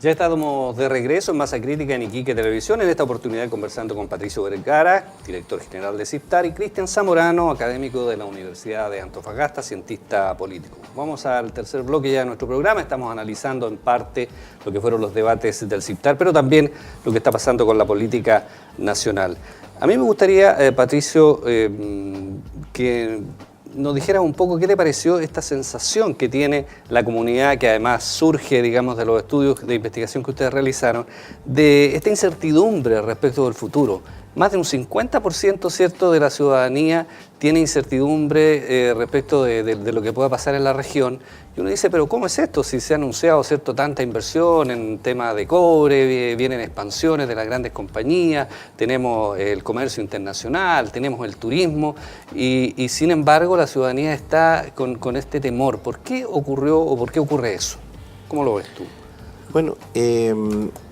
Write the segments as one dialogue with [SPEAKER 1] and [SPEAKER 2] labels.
[SPEAKER 1] Ya estamos de regreso en Masa Crítica en Iquique Televisión, en esta oportunidad conversando con Patricio Vergara, director general de CIPTAR, y Cristian Zamorano, académico de la Universidad de Antofagasta, cientista político. Vamos al tercer bloque ya de nuestro programa. Estamos analizando en parte lo que fueron los debates del CIPTAR, pero también lo que está pasando con la política nacional. A mí me gustaría, Patricio, que nos dijera un poco qué te pareció esta sensación que tiene la comunidad, que además surge, digamos, de los estudios de investigación que ustedes realizaron, de esta incertidumbre respecto del futuro. Más de un 50%, ¿cierto?, de la ciudadanía tiene incertidumbre respecto de lo que pueda pasar en la región. Y uno dice, pero ¿cómo es esto? Si se ha anunciado, ¿cierto?, tanta inversión en tema de cobre, vienen expansiones de las grandes compañías, tenemos el comercio internacional, tenemos el turismo, y sin embargo la ciudadanía está con este temor. ¿Por qué ocurrió o por qué ocurre eso? ¿Cómo lo ves tú?
[SPEAKER 2] Bueno,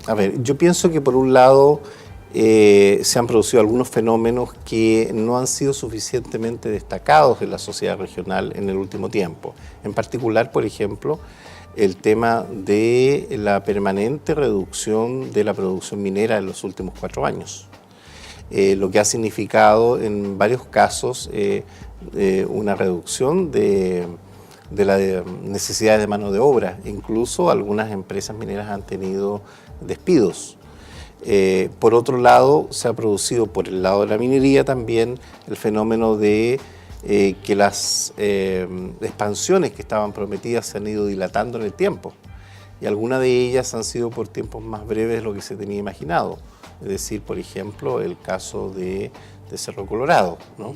[SPEAKER 2] a ver, yo pienso que por un lado se han producido algunos fenómenos que no han sido suficientemente destacados en la sociedad regional en el último tiempo. En particular, por ejemplo, el tema de la permanente reducción de la producción minera en los últimos 4 años. Lo que ha significado en varios casos una reducción de la necesidad de mano de obra. Incluso algunas empresas mineras han tenido despidos. Por otro lado, se ha producido por el lado de la minería también el fenómeno de que las expansiones que estaban prometidas se han ido dilatando en el tiempo, y algunas de ellas han sido por tiempos más breves de lo que se tenía imaginado. Es decir, por ejemplo, el caso de Cerro Colorado, ¿no?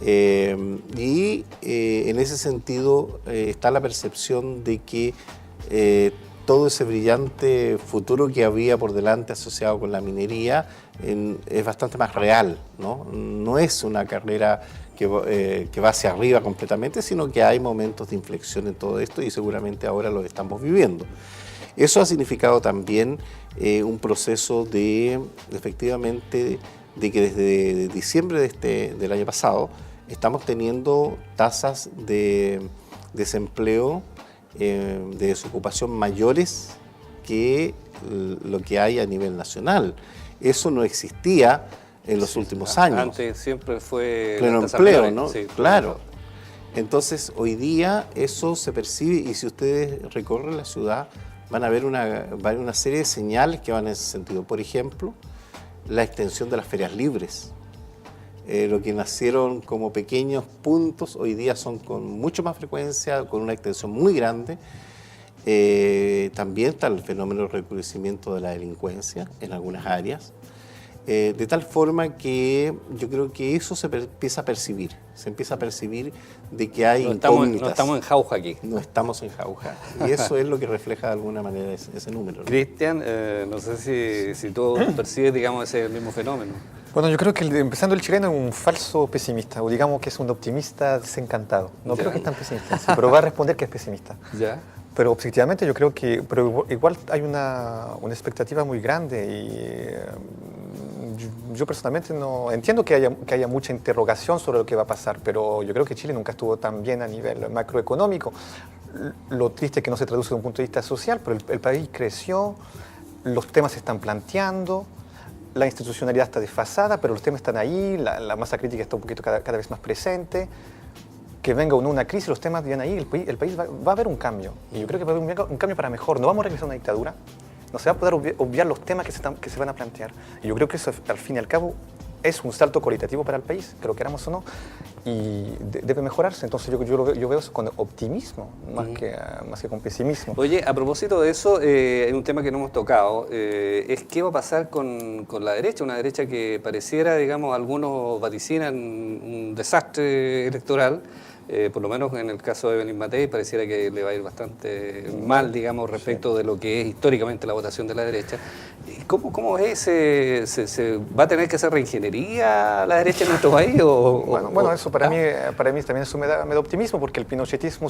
[SPEAKER 2] Y en ese sentido está la percepción de que todo ese brillante futuro que había por delante asociado con la minería es bastante más real, ¿no? No es una carrera que va hacia arriba completamente, sino que hay momentos de inflexión en todo esto, y seguramente ahora lo estamos viviendo. Eso ha significado también un proceso efectivamente, de que desde diciembre del año pasado estamos teniendo tasas de desempleo, de desocupación mayores que lo que hay a nivel nacional. Eso no existía en los últimos años.
[SPEAKER 1] Antes siempre fue
[SPEAKER 2] pleno empleo, ¿no? Sí, claro. Entonces, hoy día eso se percibe, y si ustedes recorren la ciudad van a ver una serie de señales que van en ese sentido. Por ejemplo, la extensión de las ferias libres. Lo que nacieron como pequeños puntos, hoy día son con mucho más frecuencia, con una extensión muy grande. También está el fenómeno del recrudecimiento de la delincuencia en algunas áreas, de tal forma que yo creo que eso se empieza a percibir. Se empieza a percibir de que hay incógnitas.
[SPEAKER 1] No estamos en jauja aquí.
[SPEAKER 2] No estamos en jauja. Y eso es lo que refleja de alguna manera ese número, ¿no?
[SPEAKER 1] Cristian, no sé si tú percibes, digamos, ese mismo fenómeno.
[SPEAKER 3] Bueno, yo creo que empezando el chileno es un falso pesimista, o digamos que es un optimista desencantado. No creo que es tan pesimista, sí, pero va a responder que es pesimista.
[SPEAKER 1] Ya.
[SPEAKER 3] Pero objetivamente yo creo que igual hay una expectativa muy grande, y yo personalmente no entiendo que haya mucha interrogación sobre lo que va a pasar, pero yo creo que Chile nunca estuvo tan bien a nivel macroeconómico. Lo triste es que no se traduce desde un punto de vista social, pero el país creció, los temas se están planteando. La institucionalidad está desfasada, pero los temas están ahí, la masa crítica está un poquito cada vez más presente. Que venga una crisis, los temas vienen ahí, el país va a haber un cambio. Y yo creo que va a haber un cambio para mejor. No vamos a regresar a una dictadura, no se va a poder obviar los temas que se van a plantear. Y yo creo que eso, al fin y al cabo, es un salto cualitativo para el país, que lo queramos o no, y debe mejorarse. Entonces yo veo eso con optimismo, más que con pesimismo.
[SPEAKER 1] Oye, a propósito de eso, hay un tema que no hemos tocado, es qué va a pasar con la derecha, una derecha que pareciera, digamos, algunos vaticinan un desastre electoral. Por lo menos en el caso de Evelyn Matei pareciera que le va a ir bastante mal, digamos, respecto de lo que es históricamente la votación de la derecha. ¿Cómo es? ¿Se va a tener que hacer reingeniería la derecha en nuestro país?
[SPEAKER 3] Bueno, eso para mí también eso me da optimismo, porque el pinochetismo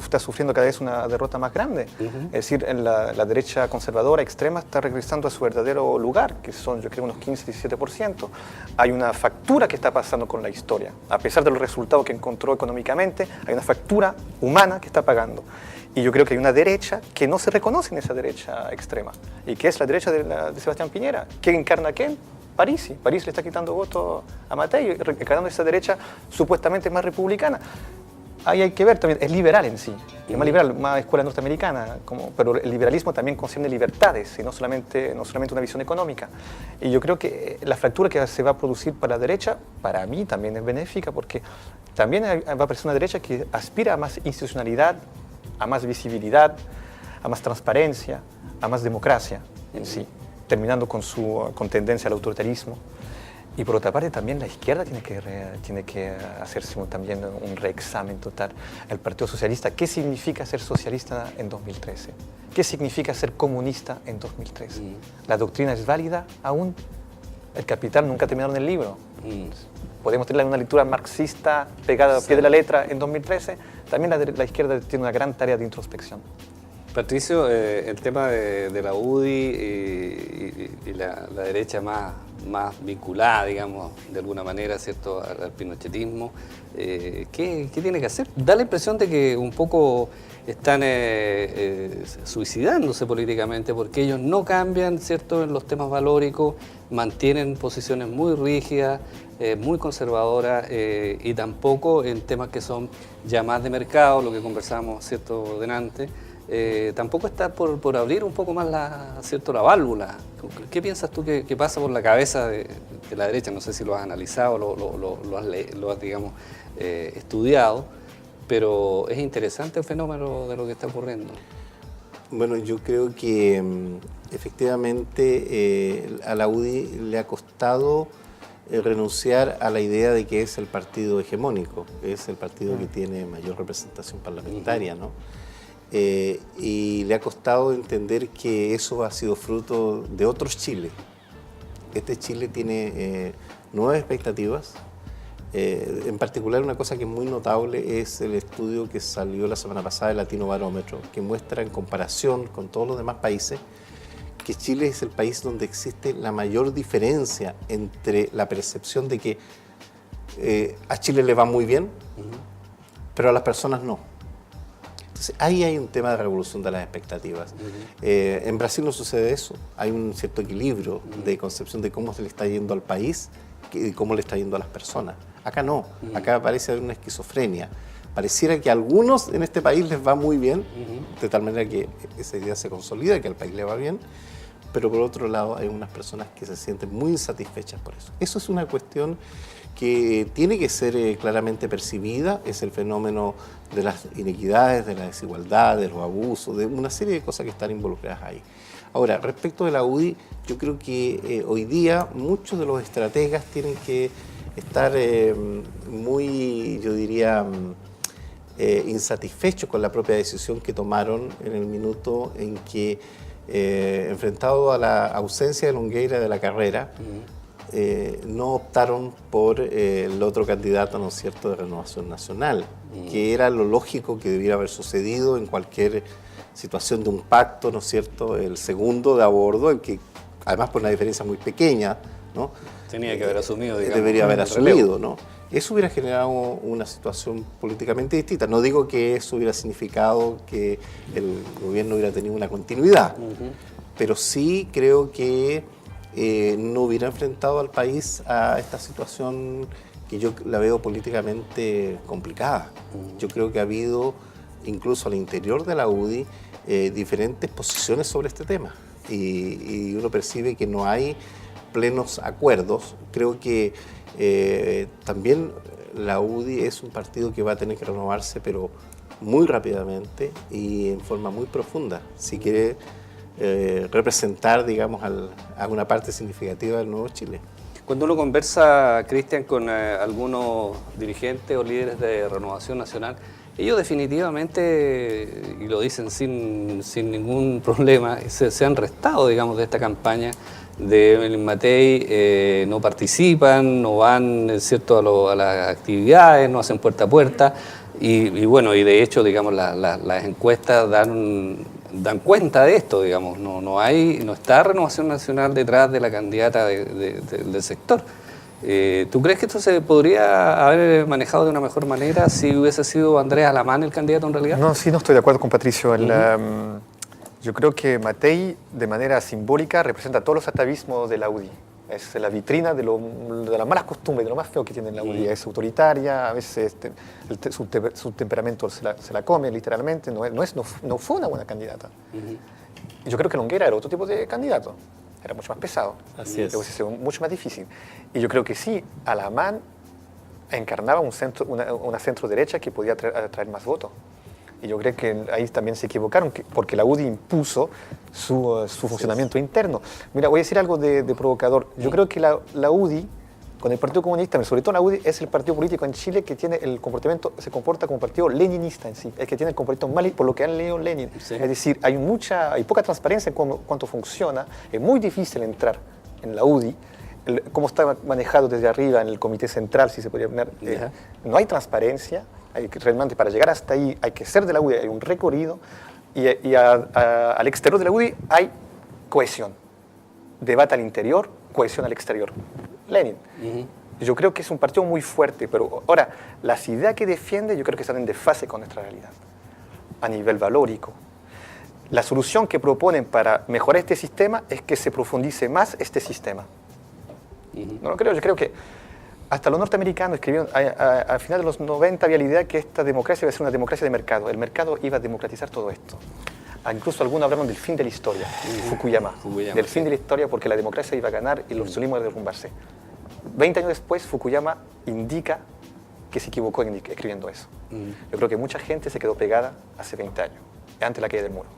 [SPEAKER 3] está sufriendo cada vez una derrota más grande. Es decir, la derecha conservadora extrema está regresando a su verdadero lugar, que son, yo creo, unos 15-17%. Hay una factura que está pasando con la historia. A pesar de los resultados que encontró económicamente, hay una factura humana que está pagando. Y yo creo que hay una derecha que no se reconoce en esa derecha extrema, y que es la derecha de Sebastián Piñera. ¿Quién encarna a quién? Parisi. Parisi le está quitando votos a Matei, encarnando esa derecha supuestamente más republicana. Ahí hay que ver también, es liberal en sí, es más liberal, más escuela norteamericana, pero el liberalismo también concierne libertades y no solamente una visión económica. Y yo creo que la fractura que se va a producir para la derecha, para mí también es benéfica, porque también va a aparecer una derecha que aspira a más institucionalidad, a más visibilidad, a más transparencia, a más democracia en sí, terminando con tendencia al autoritarismo. Y por otra parte también la izquierda tiene que hacerse también un reexamen total. El Partido Socialista, ¿qué significa ser socialista en 2013? ¿Qué significa ser comunista en 2013? ¿La doctrina es válida aún? El Capital nunca terminaron el libro. Podemos tener una lectura marxista pegada a pie de la letra en 2013. También la izquierda tiene una gran tarea de introspección.
[SPEAKER 1] Patricio, el tema de la UDI y la derecha más vinculada, digamos, de alguna manera, ¿cierto?, al pinochetismo, ¿qué tiene que hacer? Da la impresión de que un poco están suicidándose políticamente, porque ellos no cambian, ¿cierto?, en los temas valóricos, mantienen posiciones muy rígidas, muy conservadoras, y tampoco en temas que son ya más de mercado, lo que conversamos, ¿cierto?, delante. Tampoco está por abrir un poco más la válvula. ¿Qué piensas tú que pasa por la cabeza de la derecha? No sé si lo has analizado, lo has digamos, estudiado, pero es interesante el fenómeno de lo que está ocurriendo.
[SPEAKER 2] Bueno, yo creo que efectivamente a la UDI le ha costado renunciar a la idea de que es el partido hegemónico, es el partido que tiene mayor representación parlamentaria, ¿no? Y le ha costado entender que eso ha sido fruto de otros Chile. Este Chile tiene nuevas expectativas. En particular, una cosa que es muy notable es el estudio que salió la semana pasada del Latino Barómetro, que muestra en comparación con todos los demás países que Chile es el país donde existe la mayor diferencia entre la percepción de que a Chile le va muy bien, pero a las personas no. Entonces, ahí hay un tema de revolución de las expectativas. En Brasil no sucede eso. Hay un cierto equilibrio de concepción de cómo se le está yendo al país y cómo le está yendo a las personas. Acá no. Acá parece haber una esquizofrenia. Pareciera que a algunos en este país les va muy bien, de tal manera que esa idea se consolida, que al país le va bien, pero por otro lado hay unas personas que se sienten muy insatisfechas por eso. Eso es una cuestión que tiene que ser claramente percibida, es el fenómeno de las inequidades, de la desigualdad, de los abusos, de una serie de cosas que están involucradas ahí. Ahora, respecto de la UDI, yo creo que hoy día muchos de los estrategas tienen que estar muy, yo diría, insatisfechos con la propia decisión que tomaron en el minuto en que, enfrentado a la ausencia de Longueira de la carrera, no optaron por el otro candidato, ¿no es cierto?, de Renovación Nacional, que era lo lógico que debiera haber sucedido en cualquier situación de un pacto, ¿no es cierto?, el segundo de a bordo, el que además por una diferencia muy pequeña, ¿no?,
[SPEAKER 1] tenía que haber asumido, digamos,
[SPEAKER 2] debería haber asumido, ¿no? Eso hubiera generado una situación políticamente distinta. No digo que eso hubiera significado que el gobierno hubiera tenido una continuidad, pero sí creo que no hubiera enfrentado al país a esta situación que yo la veo políticamente complicada. Yo creo que ha habido, incluso al interior de la UDI, diferentes posiciones sobre este tema y uno percibe que no hay plenos acuerdos. Creo que también la UDI es un partido que va a tener que renovarse, pero muy rápidamente y en forma muy profunda, si quiere representar, digamos, a una parte significativa del nuevo Chile.
[SPEAKER 1] Cuando uno conversa, Cristian, con algunos dirigentes o líderes de Renovación Nacional, ellos definitivamente, y lo dicen sin ningún problema, se han restado, digamos, de esta campaña de Matei, no participan, no van, ¿cierto?, a las actividades, no hacen puerta a puerta, y bueno, y de hecho, digamos, las encuestas dan cuenta de esto, digamos, no está Renovación Nacional detrás de la candidata del sector. ¿Tú crees que esto se podría haber manejado de una mejor manera si hubiese sido Andrés Alamán el candidato en realidad?
[SPEAKER 3] No, sí, no estoy de acuerdo con Patricio. Yo creo que Matei, de manera simbólica, representa todos los atavismos de la UDI. Es la vitrina de las malas costumbres, de lo más feo que tiene la UDI. Es autoritaria, a veces su temperamento se la come literalmente. No fue una buena candidata. Yo creo que Longueira era otro tipo de candidato. Era mucho más pesado.
[SPEAKER 2] Así es.
[SPEAKER 3] Mucho más difícil. Y yo creo que sí, Alamán encarnaba una centro-derecha que podía atraer más votos. Y yo creo que ahí también se equivocaron, porque la UDI impuso su funcionamiento interno. Mira, voy a decir algo de provocador. Yo creo que la UDI, con el Partido Comunista, sobre todo la UDI, es el partido político en Chile que tiene el comportamiento, se comporta como partido leninista en sí, es que tiene el comportamiento mal por lo que han leído Lenin. Sí. Es decir, hay poca transparencia en cuánto funciona, es muy difícil entrar en la UDI, cómo está manejado desde arriba en el comité central, si se podría poner, no hay transparencia. Realmente para llegar hasta ahí hay que ser de la UDI, hay un recorrido y al exterior de la UDI hay cohesión. Debate al interior, cohesión al exterior. Lenin. Yo creo que es un partido muy fuerte, pero ahora, las ideas que defiende yo creo que están en desfase con nuestra realidad, a nivel valórico. La solución que proponen para mejorar este sistema es que se profundice más este sistema. No lo creo, yo creo que hasta los norteamericanos escribieron, al final de los 90 había la idea que esta democracia iba a ser una democracia de mercado. El mercado iba a democratizar todo esto. Incluso algunos hablaron del fin de la historia, Fukuyama, del fin de la historia porque la democracia iba a ganar y el socialismo iba a derrumbarse. 20 años después, Fukuyama indica que se equivocó escribiendo eso. Yo creo que mucha gente se quedó pegada hace 20 años, antes de la caída del muro.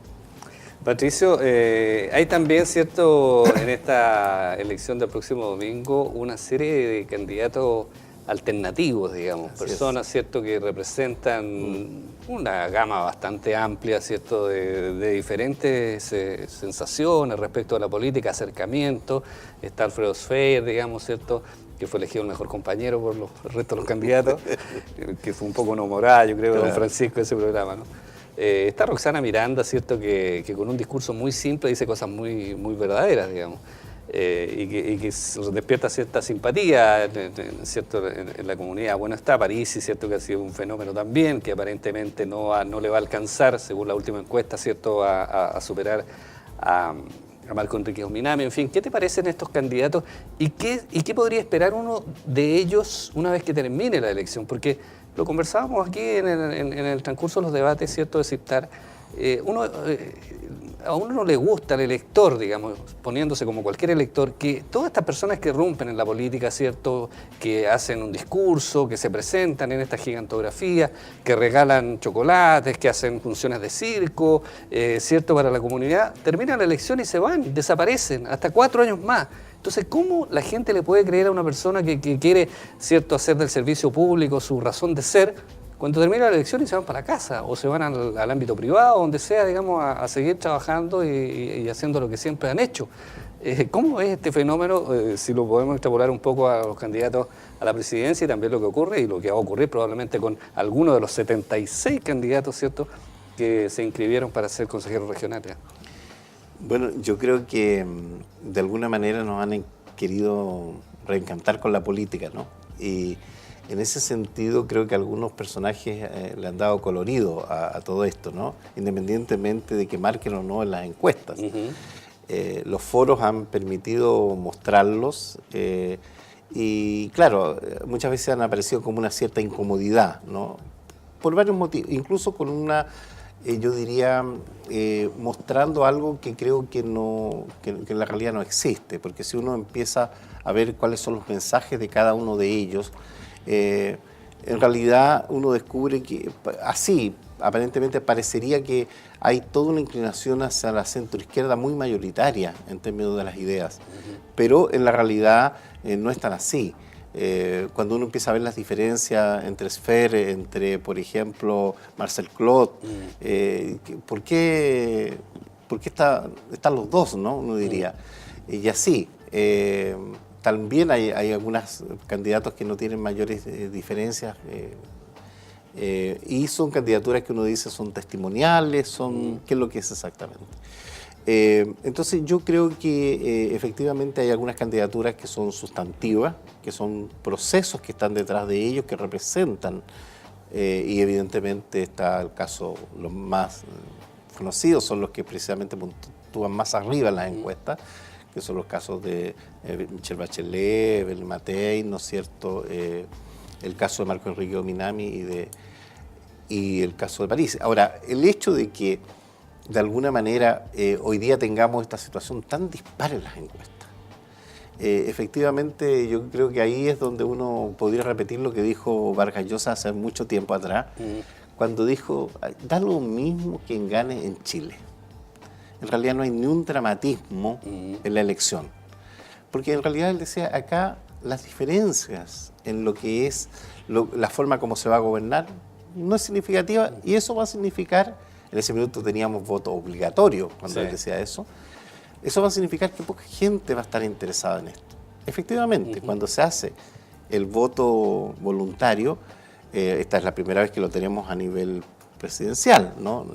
[SPEAKER 1] Patricio, hay también, ¿cierto?, en esta elección del próximo domingo, una serie de candidatos alternativos, digamos, personas, ¿cierto?, que representan una gama bastante amplia, ¿cierto?, de diferentes sensaciones respecto a la política, acercamiento. Está Alfredo Sfer, digamos, ¿cierto?, que fue elegido el mejor compañero por el resto de los candidatos, que fue un poco enamorada, yo creo, de don Francisco de ese programa, ¿no? Está Roxana Miranda, ¿cierto?, que con un discurso muy simple dice cosas muy verdaderas, digamos, y que despierta cierta simpatía, ¿cierto?, en la comunidad. Bueno, está Parisi, ¿cierto?, que ha sido un fenómeno también, que aparentemente no le va a alcanzar, según la última encuesta, ¿cierto?, a superar a Marco Enrique Ominami. En fin, ¿qué te parecen estos candidatos y qué podría esperar uno de ellos una vez que termine la elección? Porque lo conversábamos aquí en el transcurso de los debates, ¿cierto?, de CIPTAR. A uno no le gusta al elector, digamos, poniéndose como cualquier elector, que todas estas personas que irrumpen en la política, ¿cierto?, que hacen un discurso, que se presentan en esta gigantografía, que regalan chocolates, que hacen funciones de circo, ¿cierto?, para la comunidad, terminan la elección y se van, desaparecen, hasta 4 años más. Entonces, ¿cómo la gente le puede creer a una persona que quiere, ¿cierto?, hacer del servicio público su razón de ser, cuando termina la elección y se van para casa o se van al ámbito privado, donde sea, digamos, a seguir trabajando y haciendo lo que siempre han hecho? ¿Cómo es este fenómeno, si lo podemos extrapolar un poco a los candidatos a la presidencia y también lo que ocurre y lo que va a ocurrir probablemente con algunos de los 76 candidatos, ¿cierto?, que se inscribieron para ser consejeros regionales?
[SPEAKER 2] Bueno, yo creo que de alguna manera nos han querido reencantar con la política, ¿no? Y en ese sentido creo que algunos personajes le han dado colorido a todo esto, ¿no? Independientemente de que marquen o no en las encuestas. Los foros han permitido mostrarlos y claro, muchas veces han aparecido como una cierta incomodidad, ¿no? Por varios motivos, incluso con una... yo diría, mostrando algo que creo que en la realidad no existe, porque si uno empieza a ver cuáles son los mensajes de cada uno de ellos, en realidad uno descubre que así, aparentemente parecería que hay toda una inclinación hacia la centroizquierda muy mayoritaria en términos de las ideas, pero en la realidad no es tan así. Cuando uno empieza a ver las diferencias entre Sfer, entre, por ejemplo, Marcel Clot, ¿por qué están los dos, ¿no?, uno diría? Y así, también hay algunos candidatos que no tienen mayores diferencias, y son candidaturas que uno dice son testimoniales, ¿qué es lo que es exactamente? Entonces yo creo que efectivamente hay algunas candidaturas que son sustantivas, que son procesos que están detrás de ellos, que representan, y evidentemente está el caso, los más conocidos son los que precisamente puntúan más arriba en las encuestas, que son los casos de Michelle Bachelet, Evelyn Matei, ¿no es cierto?, el caso de Marco Enrique Ominami y el caso de París. Ahora, el hecho de que de alguna manera hoy día tengamos esta situación tan dispar en las encuestas, efectivamente yo creo que ahí es donde uno podría repetir lo que dijo Vargas Llosa hace mucho tiempo atrás, cuando dijo, da lo mismo quien gane en Chile. En realidad no hay ni un dramatismo en la elección, porque en realidad él decía, acá las diferencias en lo que es la forma como se va a gobernar no es significativa, y eso va a significar, en ese minuto teníamos voto obligatorio cuando él decía eso va a significar que poca gente va a estar interesada en esto. Efectivamente, cuando se hace el voto voluntario, esta es la primera vez que lo tenemos a nivel presidencial, ¿no?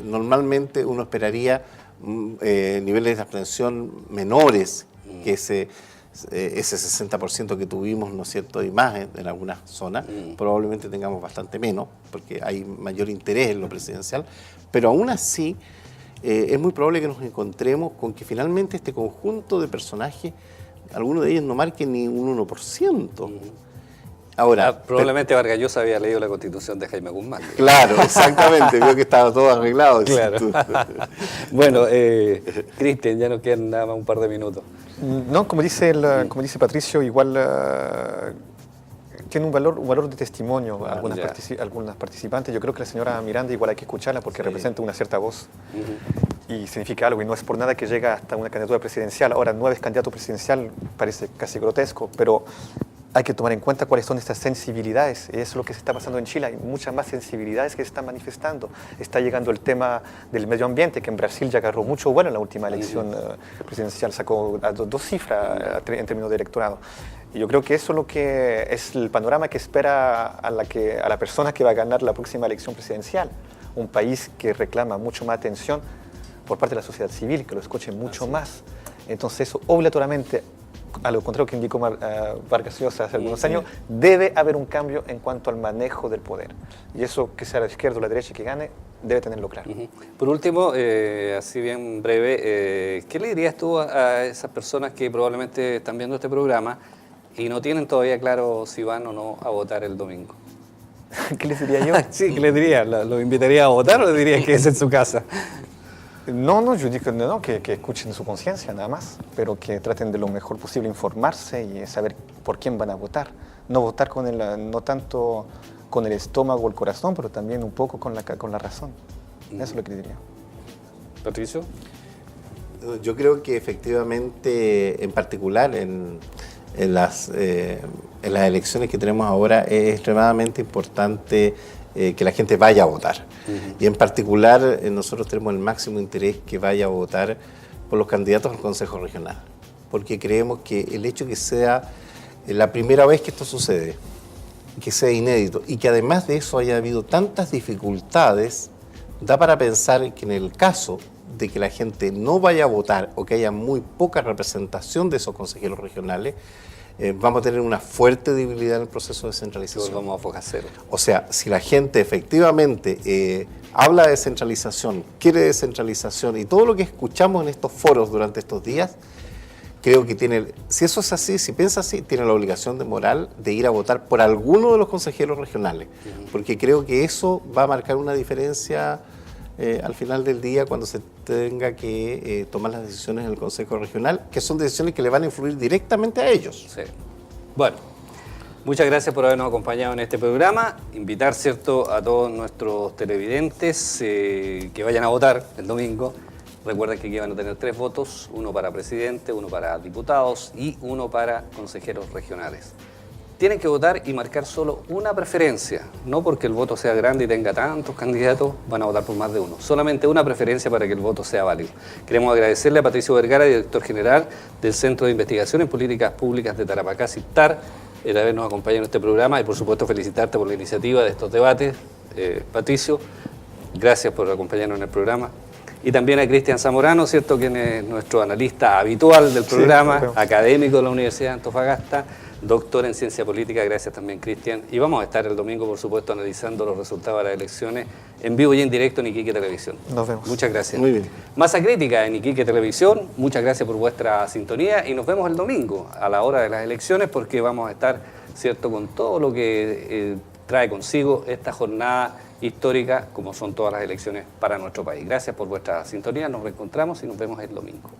[SPEAKER 2] Normalmente uno esperaría niveles de abstención menores que ese 60% que tuvimos, ¿no es cierto?, y más en algunas zonas, probablemente tengamos bastante menos, porque hay mayor interés en lo presidencial, pero aún así es muy probable que nos encontremos con que finalmente este conjunto de personajes, algunos de ellos no marquen ni un 1%. Ahora,
[SPEAKER 1] probablemente Vargas Llosa había leído la Constitución de Jaime Guzmán.
[SPEAKER 2] Claro, exactamente, vio que estaba todo arreglado.
[SPEAKER 1] Claro. Bueno, Cristian, ya nos quedan nada más un par de minutos.
[SPEAKER 3] No, como dice Patricio, igual tiene un valor de testimonio algunas participantes. Yo creo que la señora Miranda igual hay que escucharla porque representa una cierta voz y significa algo, y no es por nada que llega hasta una candidatura presidencial. Ahora, 9 candidatos presidencial parece casi grotesco, pero hay que tomar en cuenta cuáles son estas sensibilidades, y eso es lo que se está pasando en Chile. Hay muchas más sensibilidades que se están manifestando. Está llegando el tema del medio ambiente, que en Brasil ya agarró mucho vuelo en la última elección presidencial, sacó dos cifras en términos de electorado. Y yo creo que eso es lo que es el panorama que espera a la persona que va a ganar la próxima elección presidencial. Un país que reclama mucho más atención por parte de la sociedad civil, que lo escuche mucho más. Entonces eso obligatoriamente, a lo contrario que indicó Vargas Llosa hace algunos años, debe haber un cambio en cuanto al manejo del poder. Y eso, que sea la izquierda o la derecha que gane, debe tenerlo claro.
[SPEAKER 1] Por último, así bien breve, ¿qué le dirías tú a esas personas que probablemente están viendo este programa y no tienen todavía claro si van o no a votar el domingo?
[SPEAKER 3] ¿Qué les diría yo?
[SPEAKER 1] Sí, ¿qué les diría? ¿Lo invitaría a votar o le diría que es en su casa?
[SPEAKER 3] No, yo digo que escuchen su conciencia nada más, pero que traten de lo mejor posible informarse y saber por quién van a votar. No votar no tanto con el estómago o el corazón, pero también un poco con la razón. Eso es lo que diría.
[SPEAKER 1] Patricio.
[SPEAKER 2] Yo creo que efectivamente, en particular en las elecciones que tenemos ahora, es extremadamente importante que la gente vaya a votar. Y en particular nosotros tenemos el máximo interés que vaya a votar por los candidatos al Consejo Regional, porque creemos que el hecho que sea la primera vez que esto sucede, que sea inédito y que además de eso haya habido tantas dificultades, da para pensar que en el caso de que la gente no vaya a votar o que haya muy poca representación de esos consejeros regionales, vamos a tener una fuerte debilidad en el proceso de descentralización.
[SPEAKER 1] Vamos a foja cero.
[SPEAKER 2] O sea, si la gente efectivamente habla de descentralización, quiere descentralización y todo lo que escuchamos en estos foros durante estos días, creo que si eso es así, si piensa así, tiene la obligación moral de ir a votar por alguno de los consejeros regionales, porque creo que eso va a marcar una diferencia al final del día cuando se tenga que tomar las decisiones en el Consejo Regional, que son decisiones que le van a influir directamente a ellos.
[SPEAKER 1] Sí. Bueno, muchas gracias por habernos acompañado en este programa. Invitar, ¿cierto?, a todos nuestros televidentes que vayan a votar el domingo. Recuerden que aquí van a tener 3 votos, uno para presidente, uno para diputados y uno para consejeros regionales. Tienen que votar y marcar solo una preferencia, no porque el voto sea grande y tenga tantos candidatos, van a votar por más de uno. Solamente una preferencia para que el voto sea válido. Queremos agradecerle a Patricio Vergara, director general del Centro de Investigación en Políticas Públicas de Tarapacá, CIPTAR, el habernos acompañado en este programa y por supuesto felicitarte por la iniciativa de estos debates. Patricio, gracias por acompañarnos en el programa. Y también a Cristian Zamorano, ¿cierto?, quien es nuestro analista habitual del programa,
[SPEAKER 3] Sí,
[SPEAKER 1] académico de la Universidad de Antofagasta, doctor en ciencia política. Gracias también, Cristian. Y vamos a estar el domingo, por supuesto, analizando los resultados de las elecciones en vivo y en directo en Iquique Televisión.
[SPEAKER 3] Nos vemos.
[SPEAKER 1] Muchas gracias.
[SPEAKER 2] Muy bien.
[SPEAKER 1] Masa Crítica en Iquique Televisión. Muchas gracias por vuestra sintonía y nos vemos el domingo a la hora de las elecciones, porque vamos a estar, ¿cierto?, con todo lo que trae consigo esta jornada histórica, como son todas las elecciones para nuestro país. Gracias por vuestra sintonía. Nos reencontramos y nos vemos el domingo.